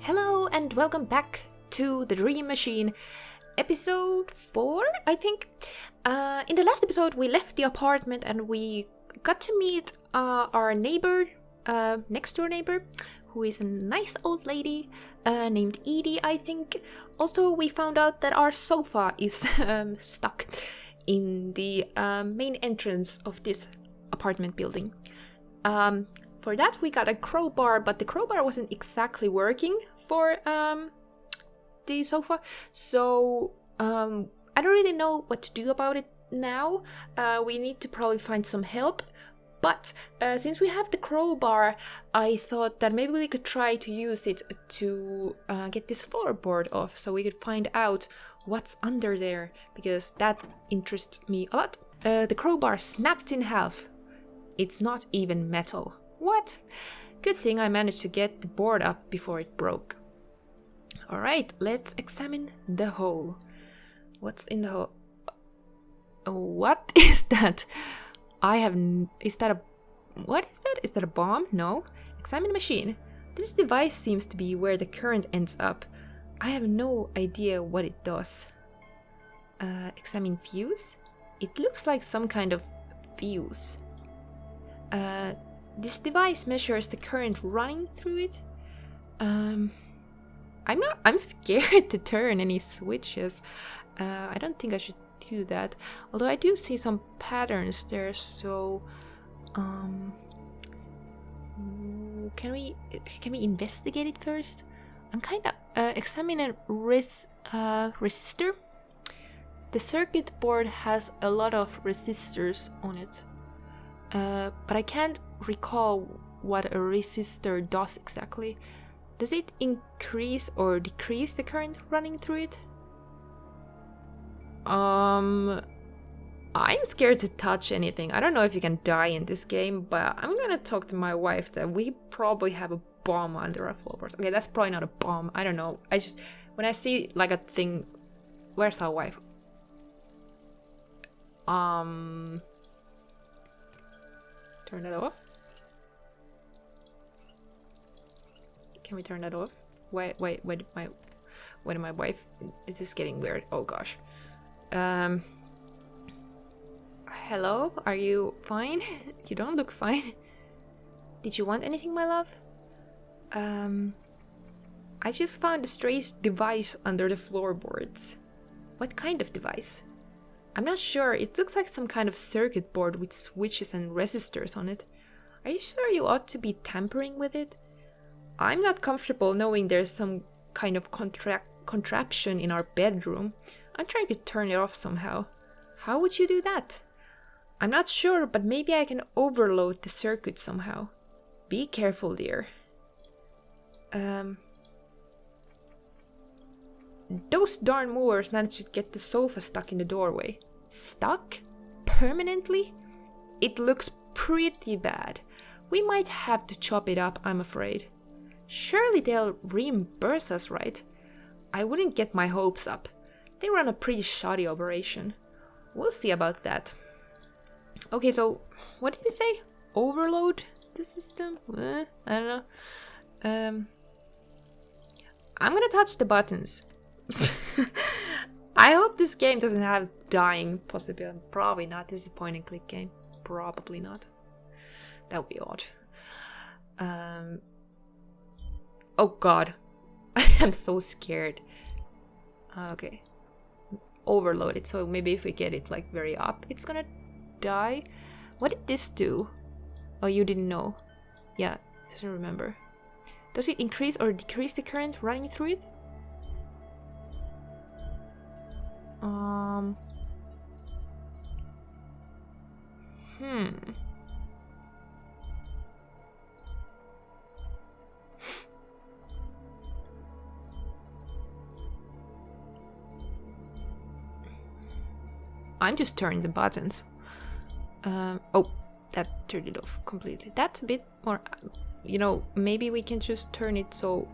Hello and welcome back to the Dream Machine, episode 4, I think. In the last episode, we left the apartment and we got to meet our neighbor, next door neighbor, who is a nice old lady named Edie, I think. Also, we found out that our sofa is stuck in the main entrance of this apartment building. For that, we got a crowbar, but the crowbar wasn't exactly working for the sofa, so I don't really know what to do about it now. We need to probably find some help, but since we have the crowbar, I thought that maybe we could try to use it to get this floorboard off, so we could find out what's under there, because that interests me a lot. The crowbar snapped in half. It's not even metal. What? Good thing I managed to get the board up before it broke. Alright, let's examine the hole. What's in the hole? What is that? Is that a... What is that? Is that a bomb? No. Examine machine. This device seems to be where the current ends up. I have no idea what it does. Examine fuse? It looks like some kind of fuse. This device measures the current running through it. I'm scared to turn any switches. I don't think I should do that. Although I do see some patterns there, so can we investigate it first? I'm kind of examining a resistor. The circuit board has a lot of resistors on it. But I can't recall what a resistor does exactly. Does it increase or decrease the current running through it? I'm scared to touch anything. I don't know if you can die in this game, but I'm gonna talk to my wife that we probably have a bomb under our floorboards. Okay, that's probably not a bomb. I don't know. When I see like a thing... Where's our wife? Turn that off. Can we turn that off? Wait, my wife. This is getting weird. Oh gosh. Hello? Are you fine? You don't look fine. Did you want anything, my love? I just found a strange device under the floorboards. What kind of device? I'm not sure. It looks like some kind of circuit board with switches and resistors on it. Are you sure you ought to be tampering with it? I'm not comfortable knowing there's some kind of contraption in our bedroom. I'm trying to turn it off somehow. How would you do that? I'm not sure, but maybe I can overload the circuit somehow. Be careful, dear. Those darn movers managed to get the sofa stuck in the doorway. Stuck? Permanently? It looks pretty bad. We might have to chop it up, I'm afraid. Surely they'll reimburse us, right? I wouldn't get my hopes up. They run a pretty shoddy operation. We'll see about that. Okay, so what did you say? Overload the system? I don't know. I'm gonna touch the buttons. I hope this game doesn't have dying possibility. Probably not. This is a point and click game. Probably not. That would be odd. Oh god. I'm so scared. Okay. Overload it. So maybe if we get it like very up, it's gonna die. What did this do? Oh, you didn't know. Yeah, doesn't remember. Does it increase or decrease the current running through it? I'm just turning the buttons. Oh, that turned it off completely. That's a bit more, maybe we can just turn it so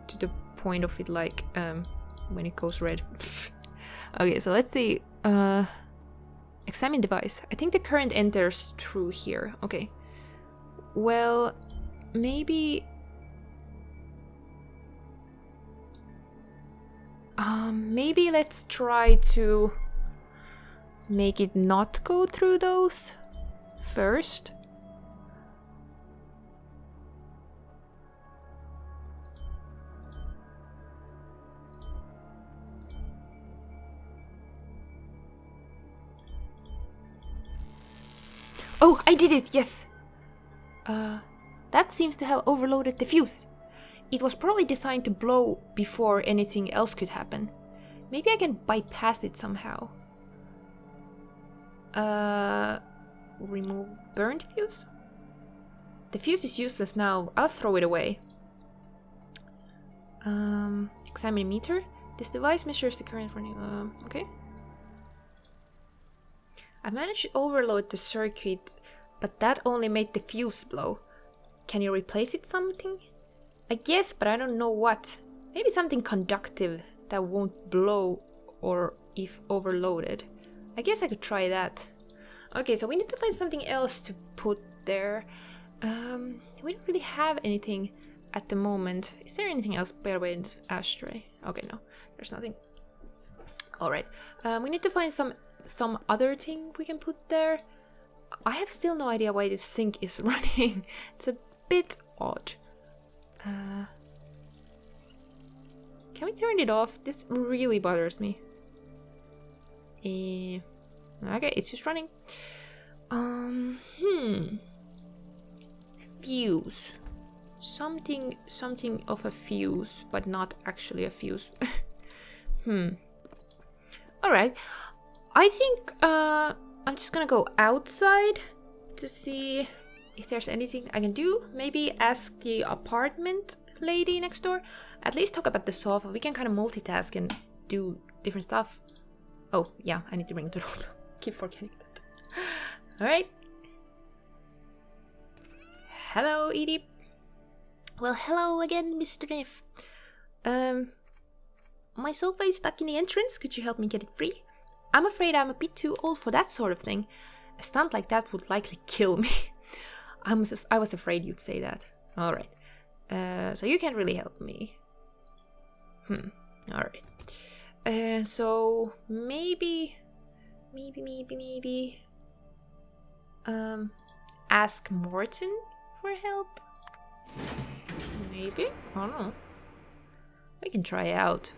to the point of it like when it goes red. Okay, so let's see. Examine device. I think the current enters through here. Okay. Well, maybe Maybe let's try to make it not go through those first. Oh, I did it, yes! That seems to have overloaded the fuse. It was probably designed to blow before anything else could happen. Maybe I can bypass it somehow. Remove burned fuse? The fuse is useless now. I'll throw it away. Examine meter. This device measures the current running. Okay. I managed to overload the circuit, but that only made the fuse blow. Can you replace it something? I guess, but I don't know what. Maybe something conductive that won't blow or if overloaded. I guess I could try that. Okay, so we need to find something else to put there. We don't really have anything at the moment. Is there anything else? By the way, ashtray. Okay, no, there's nothing. All right, we need to find some other thing we can put there. I have still no idea why this sink is running. It's a bit odd. Can we turn it off? This really bothers me. Okay, it's just running. Fuse. Something of a fuse, but not actually a fuse. Alright. I think I'm just gonna go outside to see if there's anything I can do. Maybe ask the apartment lady next door. At least talk about the sofa. We can kind of multitask and do different stuff. Oh, yeah, I need to ring the doorbell. Keep forgetting that. Alright. Hello, Edie. Well, hello again, Mr. Neff. My sofa is stuck in the entrance. Could you help me get it free? I'm afraid I'm a bit too old for that sort of thing. A stunt like that would likely kill me. I was afraid you'd say that. Alright. So you can't really help me. Alright. So maybe ask Morton for help? Maybe? I don't know. We can try out.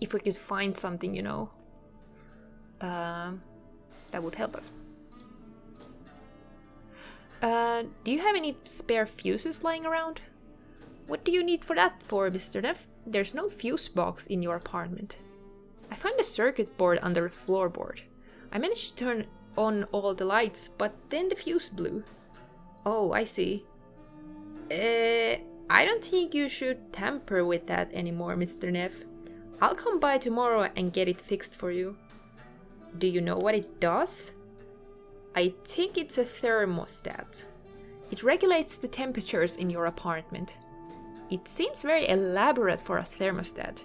If we could find something, you know, that would help us. Do you have any spare fuses lying around? What do you need for that for, Mr. Neff? There's no fuse box in your apartment. I found a circuit board under the floorboard. I managed to turn on all the lights, but then the fuse blew. Oh, I see. I don't think you should tamper with that anymore, Mr. Neff. I'll come by tomorrow and get it fixed for you. Do you know what it does? I think it's a thermostat. It regulates the temperatures in your apartment. It seems very elaborate for a thermostat.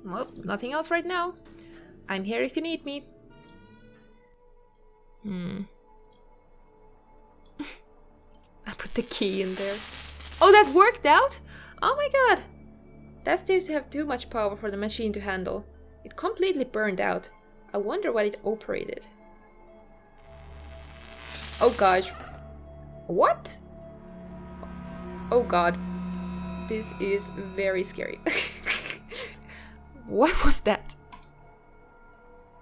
Well, nothing else right now. I'm here if you need me. I put the key in there. Oh, that worked out? Oh my god! That seems to have too much power for the machine to handle. It completely burned out. I wonder what it operated. Oh gosh. What? Oh god. This is very scary. What was that?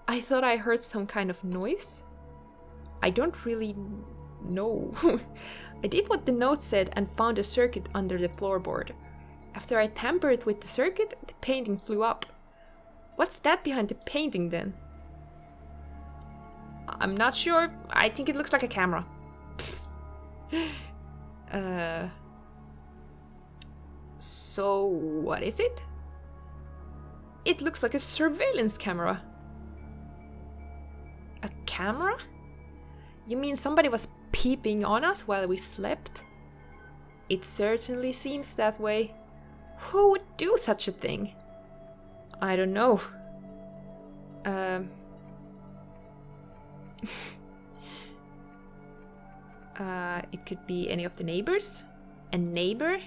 I thought I heard some kind of noise. I don't really know. I did what the note said and found a circuit under the floorboard. After I tampered with the circuit, the painting flew up. What's that behind the painting then? I'm not sure. I think it looks like a camera. So what is it? It looks like a surveillance camera. A camera? You mean somebody was peeping on us while we slept? It certainly seems that way. Who would do such a thing? I don't know. It could be any of the neighbors. A neighbor?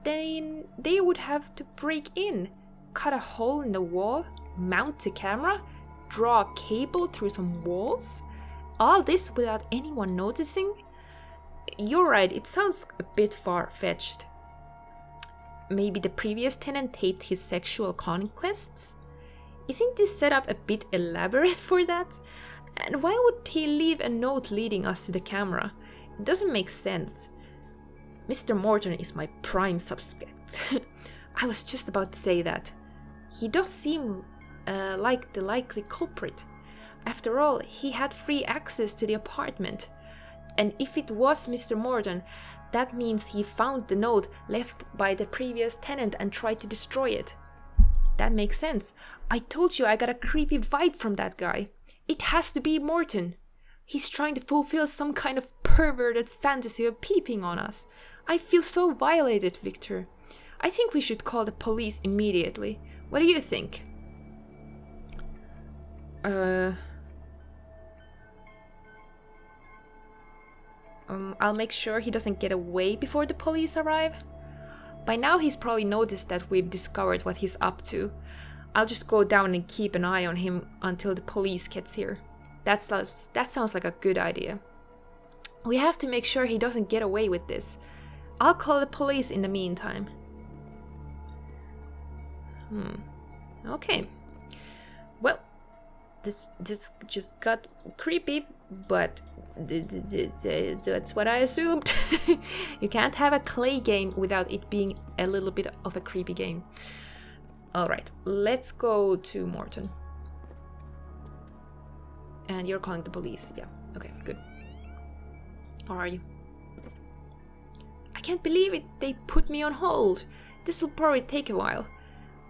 then they would have to break in, cut a hole in the wall, mount a camera, draw a cable through some walls. All this without anyone noticing? You're right, it sounds a bit far-fetched. Maybe the previous tenant taped his sexual conquests? Isn't this setup a bit elaborate for that? And why would he leave a note leading us to the camera? It doesn't make sense. Mr. Morton is my prime suspect. I was just about to say that. He does seem like the likely culprit. After all, he had free access to the apartment. And if it was Mr. Morton, that means he found the note left by the previous tenant and tried to destroy it. That makes sense. I told you I got a creepy vibe from that guy. It has to be Morton. He's trying to fulfill some kind of perverted fantasy of peeping on us. I feel so violated, Victor. I think we should call the police immediately. What do you think? I'll make sure he doesn't get away before the police arrive. By now he's probably noticed that we've discovered what he's up to. I'll just go down and keep an eye on him until the police gets here. That sounds like a good idea. We have to make sure he doesn't get away with this. I'll call the police in the meantime. Okay. Well, this just got creepy, but that's what I assumed. You can't have a clay game without it being a little bit of a creepy game. Alright, let's go to Morton. And you're calling the police. Yeah, okay, good. How are you? I can't believe it, they put me on hold. This will probably take a while.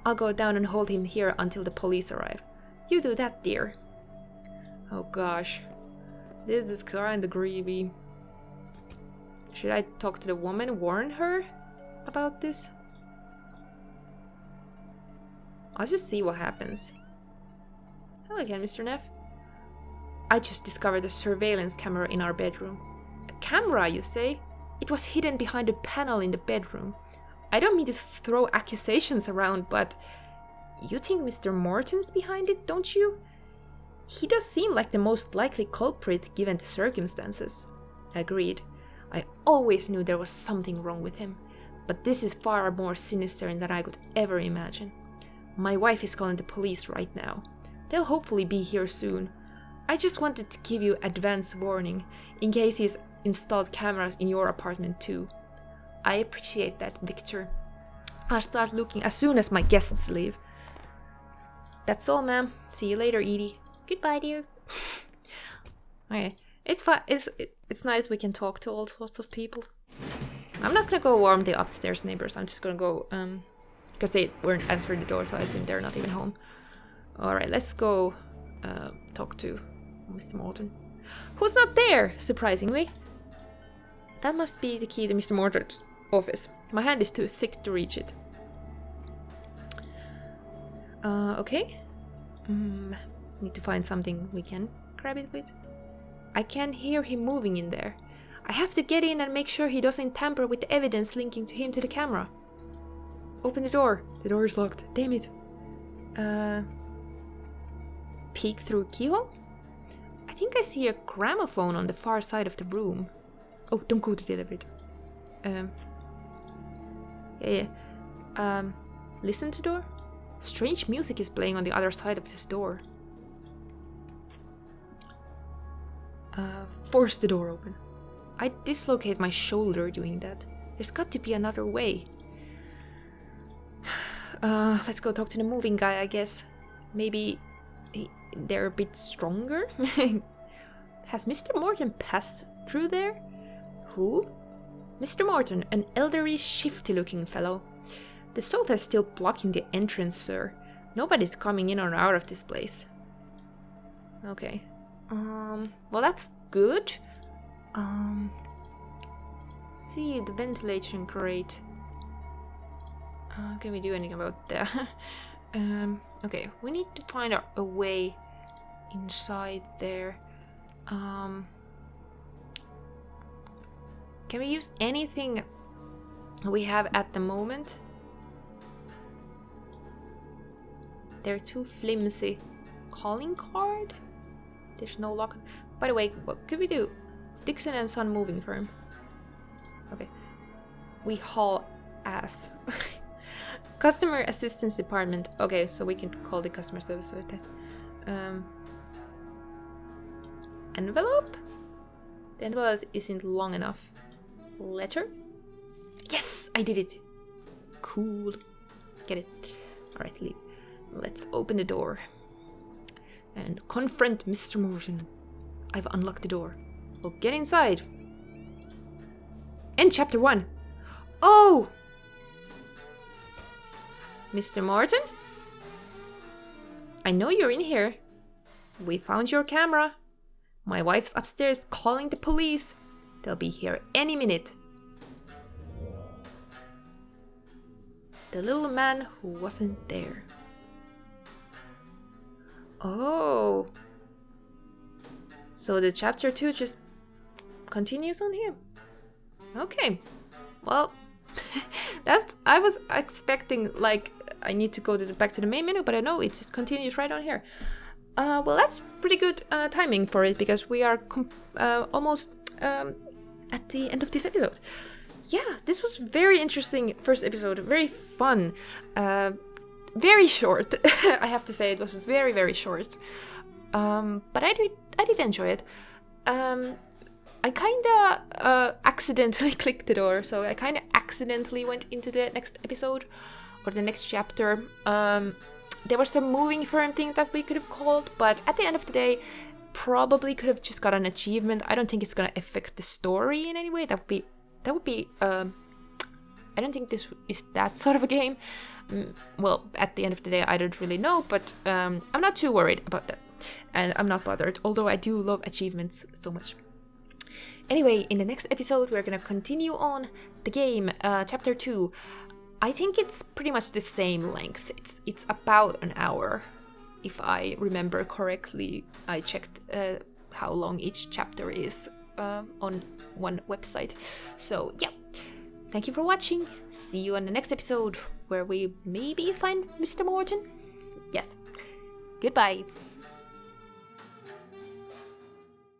I'll go down and hold him here until the police arrive. You do that, dear. Oh gosh. This is kinda creepy. Should I talk to the woman, warn her about this? I'll just see what happens. Hello again, Mr. Neff. I just discovered a surveillance camera in our bedroom. A camera, you say? It was hidden behind a panel in the bedroom. I don't mean to throw accusations around, but you think Mr. Morton's behind it, don't you? He does seem like the most likely culprit given the circumstances. Agreed. I always knew there was something wrong with him, but this is far more sinister than I could ever imagine. My wife is calling the police right now. They'll hopefully be here soon. I just wanted to give you advance warning, in case he's installed cameras in your apartment too. I appreciate that, Victor. I'll start looking as soon as my guests leave. That's all, ma'am. See you later, Edie. Goodbye, dear. Okay, it's fine. It's nice we can talk to all sorts of people. I'm not gonna go warm the upstairs neighbors. I'm just gonna go because they weren't answering the door, so I assume they're not even home. All right, let's go talk to Mr. Morton, who's not there, surprisingly. That must be the key to Mr. Morton's office. My hand is too thick to reach it. Okay. Need to find something we can grab it with. I can hear him moving in there. I have to get in and make sure he doesn't tamper with the evidence linking to him to the camera. Open the door. The door is locked. Damn it. Peek through keyhole? I think I see a gramophone on the far side of the room. Oh, don't go to the elevator. Yeah. Listen to door? Strange music is playing on the other side of this door. Force the door open. I dislocate my shoulder doing that. There's got to be another way. Let's go talk to the moving guy, I guess. Maybe they're a bit stronger? Has Mr. Morton passed through there? Who? Mr. Morton, an elderly, shifty-looking fellow. The sofa is still blocking the entrance, sir. Nobody's coming in or out of this place. Okay. Well, that's good. See, the ventilation grate. Can we do anything about that? Okay, we need to find a way inside there. Can we use anything we have at the moment. They're too flimsy. Calling card? There's no lock. By the way, what could we do? Dixon and Son moving firm. Okay. We haul ass. Customer assistance department. Okay, so we can call the customer service. Envelope? The envelope isn't long enough. Letter? Yes, I did it. Cool. Get it. Alright, leave. Let's open the door. And confront Mr. Morton. I've unlocked the door. Well, get inside. End chapter 1. Oh! Mr. Morton? I know you're in here. We found your camera. My wife's upstairs calling the police. They'll be here any minute. The little man who wasn't there. Oh. So the chapter 2 just continues on here. Okay. Well, I was expecting like I need to go back to the main menu, but I know it just continues right on here. Well, that's pretty good timing for it because we are almost at the end of this episode. Yeah, this was very interesting first episode, very fun, very short. I have to say it was very, very short, but I did enjoy it. I kinda accidentally clicked the door, so I kinda accidentally went into the next episode or the next chapter. There was some moving firm thing that we could have called, but at the end of the day, probably could have just got an achievement. I don't think it's gonna affect the story in any way. That would be. I don't think this is that sort of a game. Well, at the end of the day, I don't really know, but I'm not too worried about that, and I'm not bothered. Although I do love achievements so much. Anyway, in the next episode, we're gonna continue on the game, chapter 2. I think it's pretty much the same length. It's about an hour, if I remember correctly. I checked how long each chapter is on one website. So yeah, thank you for watching. See you on the next episode where we maybe find Mr. Morton. Yes. Goodbye.